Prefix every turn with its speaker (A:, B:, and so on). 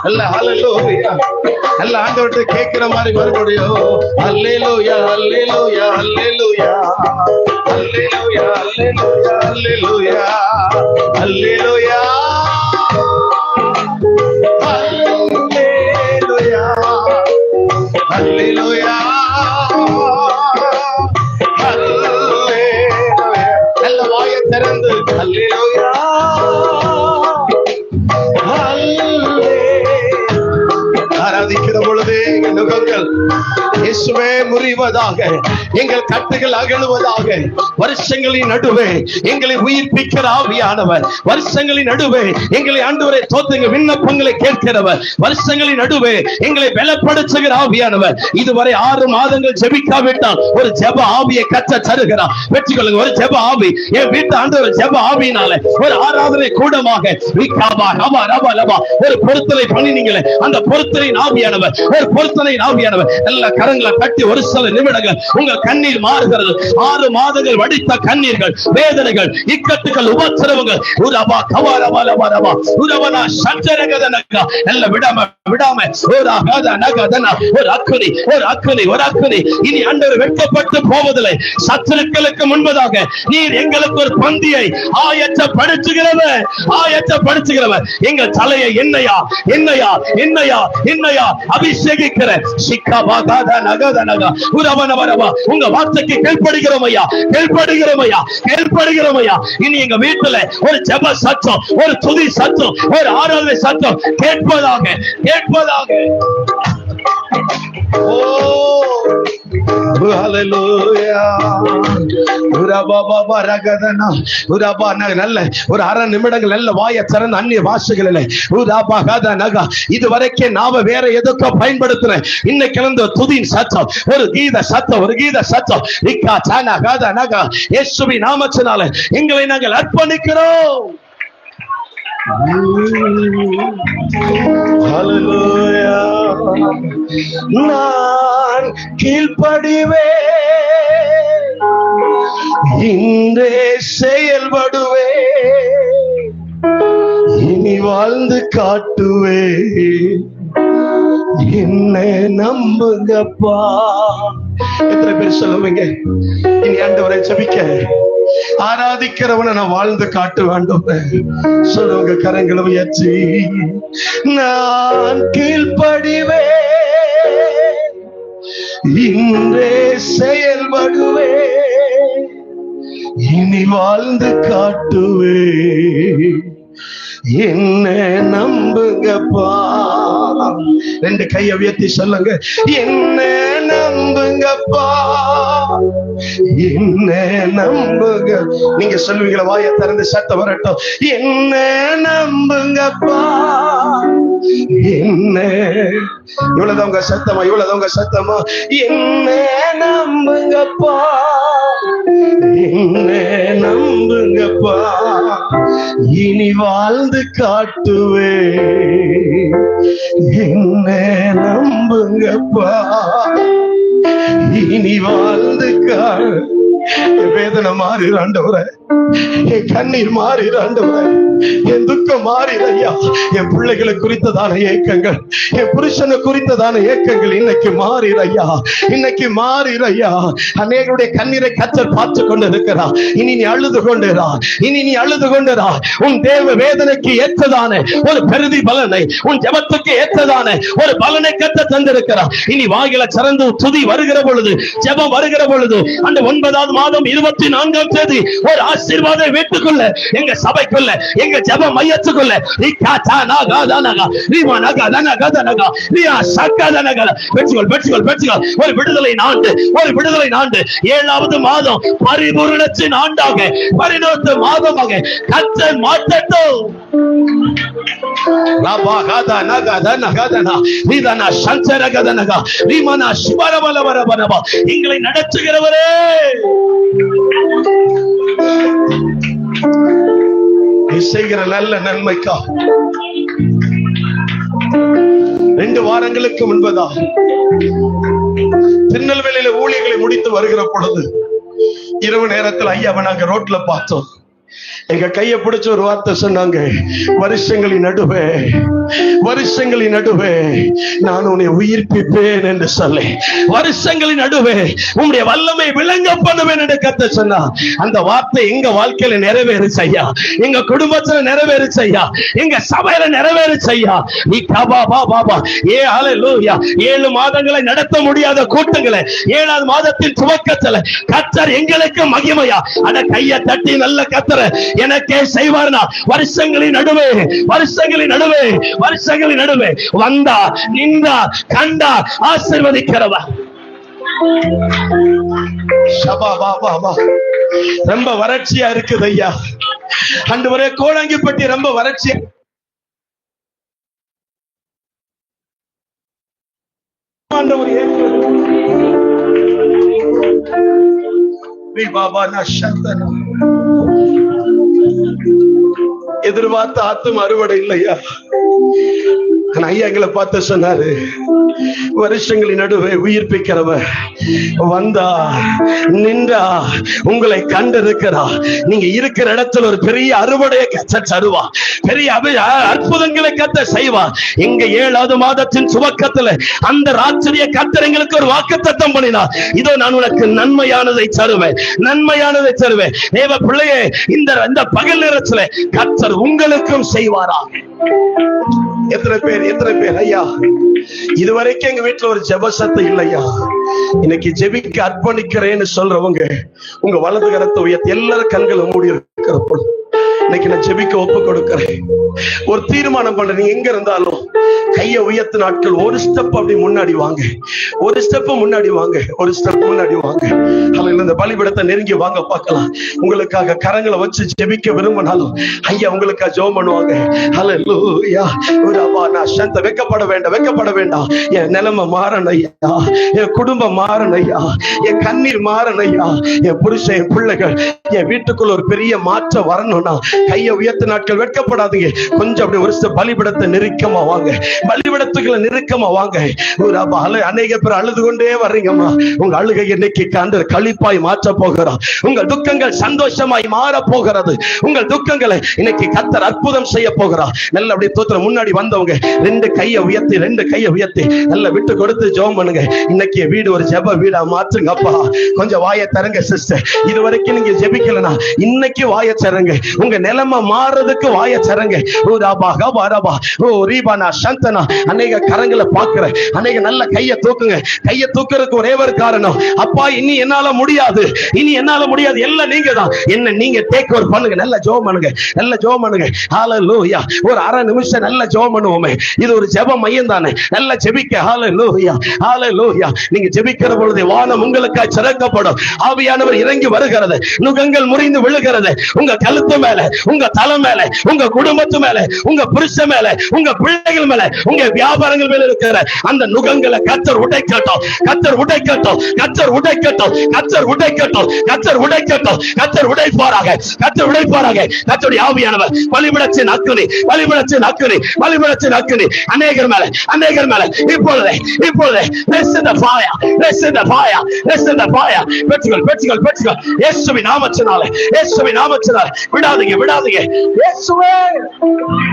A: எல்லாம் ஹல்லேலூயா. எல்லாம் ஆண்டவர்கிட்ட கேட்கிற மாதிரி மறுபடியும் ஹல்லேலூயா ஹல்லேலூயா ஹல்லேலூயா ஹல்லேலூயா ஹல்லேலூயா ஹல்லேலூயா ஹல்லேலூயா ஹல்லேலூயா ஹல்லேலூயா. நல்ல வாயை திறந்து ஹல்லேலூயா ஆராதிக்கிற பொழுது எங்கள் நுகங்கள் இயேசுவே முறிவதாக, எங்கள் கட்டுகள் அகழுவதாக. வருஷங்களின் நடுவே எங்களை உயிர்ப்பிக்கிற ஆவியானவர், வருஷங்களின் நடுவே எங்களை ஆண்டவரை தோத்துங்க விண்ணப்பங்களை கேட்கிறவர், வருஷங்களின் நடுவே எங்களை பலப்படுத்துகிற ஆவியானவர். இதுவரை 6 மாதங்கள் ஜெபிக்காவிட்டால் ஒரு ஜெப ஆவியை கற்ற தருகிறார். வெற்றிக்கொள்ளுங்க. ஒரு ஜெப ஆவி என் வீட்டு ஆண்டவர் ஜெப ஆவியினால ஒரு ஆராதனை கூடமாக ஒரு பொருத்தனை பண்ணினீங்களே, அந்த பொருத்தனை ஆவியானவர், ஒரு பொருத்தனை ஆவியானவர். எல்லா கரங்களை கட்டி ஒரு சில நிமிடங்கள் உங்கள் கண்ணீர் மாறுகிறது. 6 மாதங்கள் வடித்த கண்ணீர்கள், வேதனைகள், இக்கட்டுகள், உபத்திரவங்கள் உரபா கவாரபா லபரபா உரவனா சஞ்சரகதனக நல்ல விடாம ஒரு அகதன ஒரு அக்குனி ஒரு அக்குனி ஒரு அக்குனி. இனி ஆண்டவர் வெட்கப்பட்டு போவதில்லை. சத்துருக்களுக்கு முன்பதாக நீர் எங்களுக்கு ஒரு பந்தியை ஆயத்தப்படுத்துகிறவர், ஆயத்தப்படுத்துகிறவர். எங்கள் தலையை என்னையா என்னையா என்னையா என்னையா அபிஷேகிக்கிற சிக்கபாகாத நகதனக உரவனவரபா உங்க வார்த்தைக்கு கீழ்ப்படுகிறோம் ஐயா, கீழ்ப்படுகிறோம் ஐயா, கீழ்ப்படுகிறோம் ஐயா. இனி எங்க வீட்டுல ஒரு ஜெப சத்தம், ஒரு துதி சத்தம், ஒரு ஆராதனை சத்தம் கேட்பதாக கேட்பதாக. ஓ ஹல்லேலூயா. உரபாபா ரகதனா உரபா. நல்ல ஒரு 1/2 நிமிடங்கள் நல்ல வாயை திறந்து அந்நிய பாஷைகளிலே உரபா கதனக. இதுவரைக்கும் நாம வேற எதுக்கோ பயன்படுத்துறேன். இன்னைக்கு கிளந்த துதியின் சத்தம், ஒரு கீத சத்தம், ஒரு கீத சத்தம். இக்கா சானா கதனக இயேசுவின் நாமத்தினால எங்களை நாங்கள் அர்ப்பணிக்கிறோம். ஹல்லேலூயா. நான் கீழ்ப்படிவே, இன்றே செயல்படுவே, இனி வாழ்ந்து காட்டுவே, என்ன நம்புங்கப்பா. எத்தனை பேர் சொல்லுவீங்க இனி ஆண்டவரை ஜெபிக்க ஆராதிக்கிறவனை நான் வாழ்ந்து காட்ட வேண்டும் சொல்லுங்க. கரங்களை உயர்த்தி நான் கீழ்ப்படிவே, இன்றே செயல்படுவே, இனி வாழ்ந்து காட்டுவே, என்ன நம்புங்கப்பா. 2 கையை உயர்த்தி சொல்லுங்க. என்ன நம்புங்கப்பா, என்ன நம்புங்க. நீங்க சொல்லுவீங்களா? வாயை திறந்து சத்தம் வரட்டும். என்ன நம்புங்கப்பா, என்ன. இவ்வளவுதான் உங்க சத்தமா? இவ்வளவுதான் உங்க சத்தமா? என்ன நம்புங்கப்பா, என்ன நம்புங்கப்பா, இனி வாழ்ந்து காட்டுவே, என்ன நம்புங்கப்பா, இனி வாழ்ந்து வேதனை மாறி ஆண்டவரே, என் கண்ணீர் மாறி ஆண்டவரே, என் துக்கம் மாறி ஐயா. என் பிள்ளைகளை குறித்ததான ஏக்கங்கள், என் புருஷனை குறித்ததான ஏக்கங்கள் இன்னைக்கு மாறி ஐயா, இன்னைக்கு மாறி ஐயா. அநேகருடைய கண்ணீரை கர்த்தர் பார்த்து கொண்டு இருக்கிறார். இனி நீ அழுது கொண்டேரா, இனி நீ அழுது கொண்டேரா. உன் தேவ வேதனைக்கு ஏற்றதான ஒரு பெருதி பலனை, உன் ஜெபத்துக்கு ஏற்றதான ஒரு பலனை கர்த்தர் தந்திருக்கிறார். இனி வாயில திறந்து துதி வருகிற பொழுது, ஜெபம் வருகிற பொழுது, அந்த 9ஆம் மாதம் 24ஆம் தேதி ஒரு ஆசீர்வாதம் வீட்டுக்குள்ள, எங்க சபைக்குள்ள, எங்க ஜெப மையத்துக்குள்ள ஒரு விடுதலை ஆண்டு, ஒரு விடுதலை ஆண்டு. 7ஆவது மாதம் பரிபூரணத்தின் ஆண்டாக, பரிணாம மாதமாக கர்த்தர் மாற்றட்டும். எங்களை நடத்துகிறவரே, செய்கிற நல்ல நன்மைக்கா 2 வாரங்களுக்கு முன்பதா திருநெல்வேலியில ஊழியர்களை முடித்து வருகிற பொழுது இரவு நேரத்தில் ஐயாவை நாங்க ரோட்ல பார்த்தோம். எங்க கையை பிடிச்ச ஒரு வார்த்தை சொன்னாங்க, வருஷங்களின் நடுவே நான் உன்னை உயிர்ப்பிப்பேன் என்று சொல்லி, வருஷங்களின் நடுவே உன்னுடைய வல்லமை விளங்க பண்ணுவேன் என்று கர்த்தர் சொன்னார். அந்த வார்த்தை எங்க வாழ்க்கையில நிறைவேறுச்சு ஐயா, எங்க குடும்பத்துல நிறைவேறுச்சு ஐயா, எங்க சபையில நிறைவேறுச்சு ஐயா. நீ கபா பாபா 7 மாதங்களை நடத்த முடியாத கூட்டங்களை 7வது மாதத்தின் துவக்கத்துல கர்த்தர் எங்களுக்கு மகிமையா அட கையை தட்டி நல்ல கர்த்தர் எனக்கே செய்வார்னா, வருஷங்களின் நடுவே வந்தா நின்றா கண்டா ஆசீர்வதிக்கிறவா. ரொம்ப வறட்சியா இருக்குது ஐயா. ஆண்டவரே, கோடாங்கிப்பட்டி ரொம்ப வறட்சியா எதிர்பார்த்த ஆத்தும் அறுவடை இல்லையா. ஐயா எங்களை பார்த்து சொன்னாரு, வருஷங்களின் நடுவே உயிர்ப்பிக்கிறவ வந்தா நின்றா உங்களை கண்டிருக்கிறா. நீங்க இருக்கிற இடத்துல ஒரு பெரிய அறுவடையை கர்த்தர் தருவா, பெரிய அற்புதங்களை கர்த்தர் செய்வா. எங்க 7வது மாதத்தின் துவக்கத்துல அந்த ராத்திரிய கர்த்தர் எங்களுக்கு ஒரு வாக்குத்தத்தம் பண்ணினார், இதோ நான் உனக்கு நன்மையானதை தருவேன். தேவ பிள்ளையே, இந்த பகல் நேரத்துல கர்த்தர் உங்களுக்கும் செய்வாரா? எத்தனை பேர் ஐயா இதுவரைக்கும் எங்க வீட்டுல ஒரு ஜெப சத்தம் இல்லையா, இன்னைக்கு ஜெபிக்க அர்ப்பணிக்கிறேன்னு சொல்றவங்க உங்க வலது கரத்தை உயர்த்தி எல்லாரும் கண்களை மூடி இருக்கிறப்போ இன்னைக்கு நான் ஜெபிக்க ஒப்பு கொடுக்கிறேன். ஒரு தீர்மானம் பண்றேன், நீங்க எங்க இருந்தாலும் கையை உயர்த்து நாட்கள் ஒரு ஸ்டெப் அப்படி முன்னாடி வாங்க, ஒரு ஸ்டெப் முன்னாடி வாங்க. இந்த பலிபீடத்தை நெருங்கி வாங்க பார்க்கலாம். உங்களுக்காக கரங்களை வச்சு ஜெபிக்க விரும்பினாலும் ஐயா உங்களுக்காக ஜெபம் பண்ணுவாங்க. ஹல்லேலூயா. நான் சாந்த வெக்கப்பட வேண்டாம். என் நிலைமை மாறணும் ஐயா, என் குடும்பம் மாறணும் ஐயா, என் கண்ணீர் மாறணும் ஐயா, என் புருஷன் என் பிள்ளைகள் என் வீட்டுக்குள்ள ஒரு பெரிய மாற்றம் வரணும்னா கையை உயர்த்த நாட்கள் வெட்கப்படாதீங்க. கொஞ்சம் அப்படி ஒரு பலிபீடத்தை நெருக்கமா வாங்க, பலிபீடத்துக்குள்ள நெருக்கமா வாங்க. அநேக பேர் அழுது கொண்டே வர்றீங்கம்மா, உங்க அழுகை இன்னைக்கு காண்ட களிப்பாய் மாற்ற போகிறார். உங்கள் துக்கங்கள் சந்தோஷமாய் மாற போகிறது. உங்கள் துக்கங்களை இன்னைக்கு கர்த்தர் அற்புதம் செய்ய போகிறார். நல்ல அப்படி தோத்திர முன்னாடி வந்தவங்க 2 கையை உயர்த்தி நல்ல விட்டு கொடுத்து ஜெபம் பண்ணுங்க. இன்னைக்கு வீடு ஒரு ஜெப வீடா மாற்றுங்க. அப்பா கொஞ்சம் வாயை தரங்க சிஸ்டர், இது வரைக்கும் நீங்க ஜெபிக்கலனா இன்னைக்கு வாயை தரங்க. உங்க நிலைமை மாறதுக்கு வாயை தரங்க. அநேக கரங்களை பாக்குற அநேக நல்ல கையை தூக்குறதுக்கு ஒரே ஒரு காரணம், அப்பா இனி என்னால முடியாது எல்லாம் நீங்க தான், என்ன நீங்க டேக் ஓவர் பண்ணுங்க. நல்ல ஜெபம் பண்ணுங்க. ஹல்லேலூயா. ஒரு அரை நிமிஷம் நல்ல ஜெபம் பண்ணுவோமே, இது ஒரு ஜெப மையம் தானே. நல்ல ஜெபிக்க. ஹல்லேலூயா. நீங்க ஜெபிக்கிற பொழுது வானம் உங்களுக்காக திறக்கப்படும். ஆவியானவர் இறங்கி வருகிறது, நுகங்கள் முறிந்து விழுகிறது. உங்க கழுத்து மேல, உங்க தலை மேல, உங்க குடும்பத்து மேல, உங்க புருஷன் மேல, உங்க பிள்ளைகள் மேல, உங்க வியாபாரங்கள் மேல இருக்கிற அந்த நுகங்களை கர்த்தர் உடைக்கட்டும். கர்த்தர் உடைப்பாராக. கர்த்தருடைய ஆவியானவர் பலிபீடத்தின் அக்கினி அநேகர் மேல இப்பொழுதே பெற்றுக்கொள். இயேசுவின் நாமத்தினாலே விடாதீங்க. இயேசுவே.